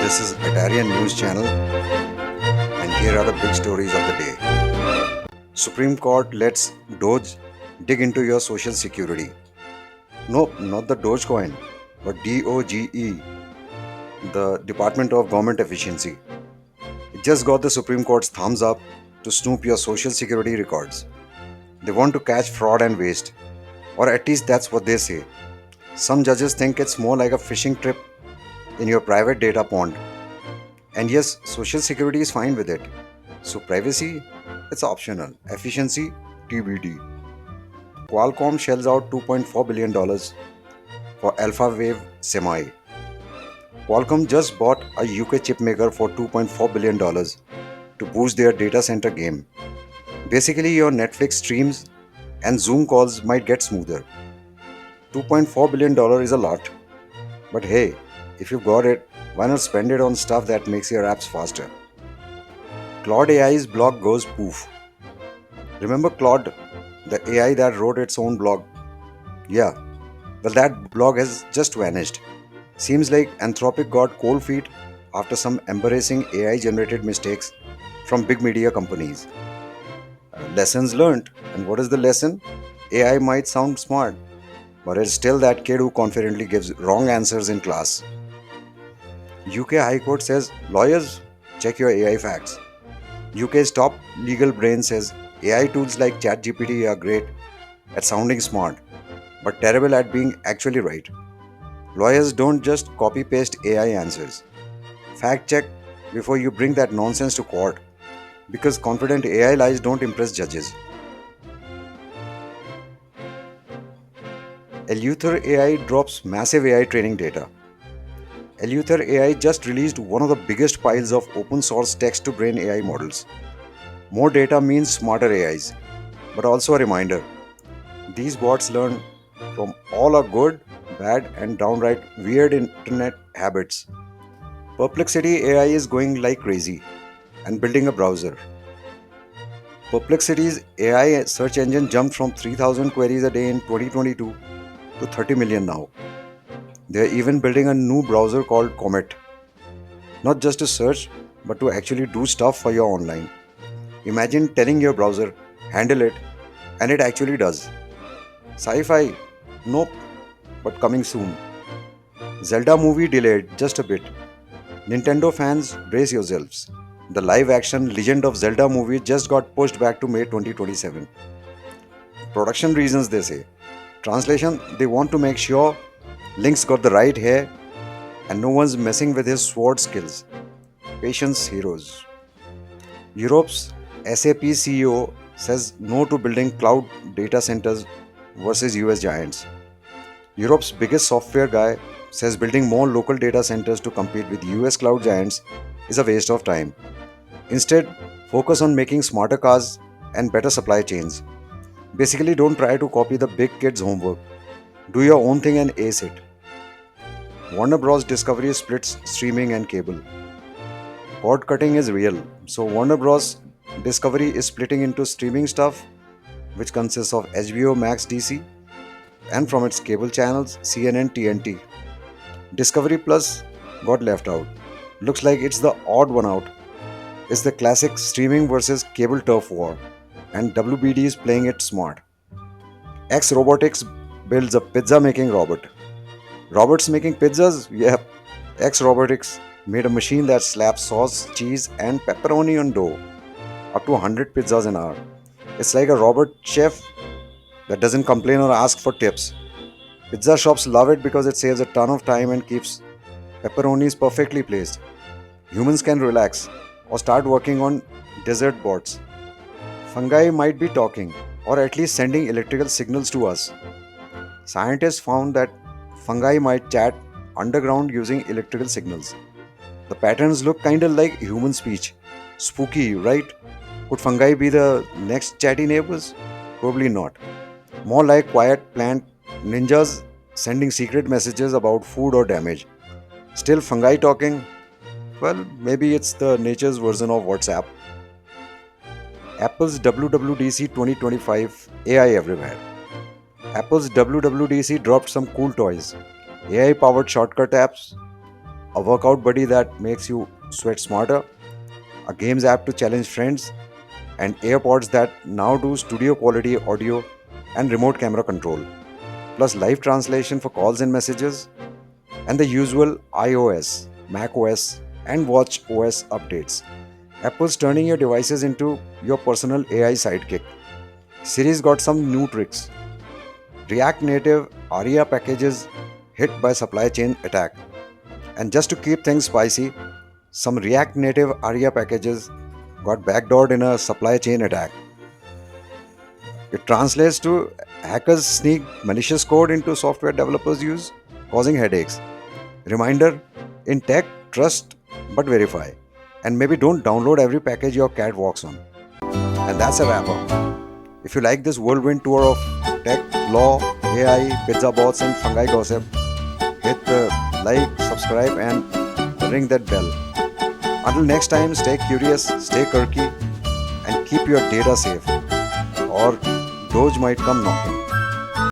This is Italian News Channel, and here are the big stories of the day. Supreme Court lets Doge dig into your social security. Nope, not the Dogecoin, but DOGE, the Department of Government Efficiency. It just got the Supreme Court's thumbs up to snoop your social security records. They want to catch fraud and waste, or at least that's what they say. Some judges think it's more like a fishing trip in your private data pond. And yes, Social Security is fine with it. So privacy, it's optional. Efficiency, TBD. Qualcomm shells out $2.4 billion for AlphaWave Semi. Qualcomm just bought a UK chipmaker for $2.4 billion to boost their data center game. Basically, your Netflix streams and Zoom calls might get smoother. $2.4 billion is a lot. But hey, if you got it, why not spend it on stuff that makes your apps faster? Claude AI's blog goes poof. Remember Claude, the AI that wrote its own blog? Yeah, well, that blog has just vanished. Seems like Anthropic got cold feet after some embarrassing AI generated mistakes from big media companies. Lessons learned. And what is the lesson? AI might sound smart, but it's still that kid who confidently gives wrong answers in class. UK High Court says, lawyers, check your AI facts. UK's top legal brain says AI tools like ChatGPT are great at sounding smart, but terrible at being actually right. Lawyers don't just copy paste AI answers. Fact check before you bring that nonsense to court, because confident AI lies don't impress judges. Eleuther AI drops massive AI training data. Eleuther AI just released one of the biggest piles of open source text to brain AI models. More data means smarter AIs, but also a reminder these bots learn from all our good, bad, and downright weird internet habits. Perplexity AI is going like crazy and building a browser. Perplexity's AI search engine jumped from 3,000 queries a day in 2022 to 30 million now. They are even building a new browser called Comet, not just to search, but to actually do stuff for your online. Imagine telling your browser, handle it, and it actually does. Sci fi? Nope, but coming soon. Zelda movie delayed just a bit. Nintendo fans, brace yourselves. The live action Legend of Zelda movie just got pushed back to May 2027. Production reasons, they say. Translation, they want to make sure Link's got the right hair and no one's messing with his sword skills. Patience heroes. Europe's SAP CEO says no to building cloud data centers versus US giants. Europe's biggest software guy says building more local data centers to compete with US cloud giants is a waste of time. Instead, focus on making smarter cars and better supply chains. Basically, don't try to copy the big kids' homework. Do your own thing and ace it. Warner Bros. Discovery splits streaming and cable. Cord cutting is real, so Warner Bros. Discovery is splitting into streaming stuff, which consists of HBO Max DC and from its cable channels CNN TNT. Discovery Plus got left out. Looks like it's the odd one out. It's the classic streaming versus cable turf war, and WBD is playing it smart. X Robotics builds a pizza making robot. Robots making pizzas? Yep. X Robotics made a machine that slaps sauce, cheese, and pepperoni on dough, up to 100 pizzas an hour. It's like a robot chef that doesn't complain or ask for tips. Pizza shops love it because it saves a ton of time and keeps pepperonis perfectly placed. Humans can relax or start working on dessert bots. Fungi might be talking, or at least sending electrical signals to us. Scientists found that fungi might chat underground using electrical signals. The patterns look kinda like human speech. Spooky, right? Could fungi be the next chatty neighbors? Probably not. More like quiet plant ninjas sending secret messages about food or damage. Still, fungi talking? Well, maybe it's the nature's version of WhatsApp. Apple's WWDC 2025 AI Everywhere. Apple's WWDC dropped some cool toys. AI powered shortcut apps, a workout buddy that makes you sweat smarter, a games app to challenge friends, and AirPods that now do studio quality audio and remote camera control, plus live translation for calls and messages, and the usual iOS, macOS, and watchOS updates. Apple's turning your devices into your personal AI sidekick. Siri's got some new tricks. React Native ARIA packages hit by supply chain attack. And just to keep things spicy, some React Native ARIA packages got backdoored in a supply chain attack. It translates to hackers sneak malicious code into software developers use, causing headaches. Reminder, in tech, trust but verify. And maybe don't download every package your cat walks on. And that's a wrap up. If you like this whirlwind tour of tech, law, AI, pizza bots, and fungi gossip, hit the like, subscribe, and ring that bell. Until next time, stay curious, stay quirky, and keep your data safe, or Doge might come knocking.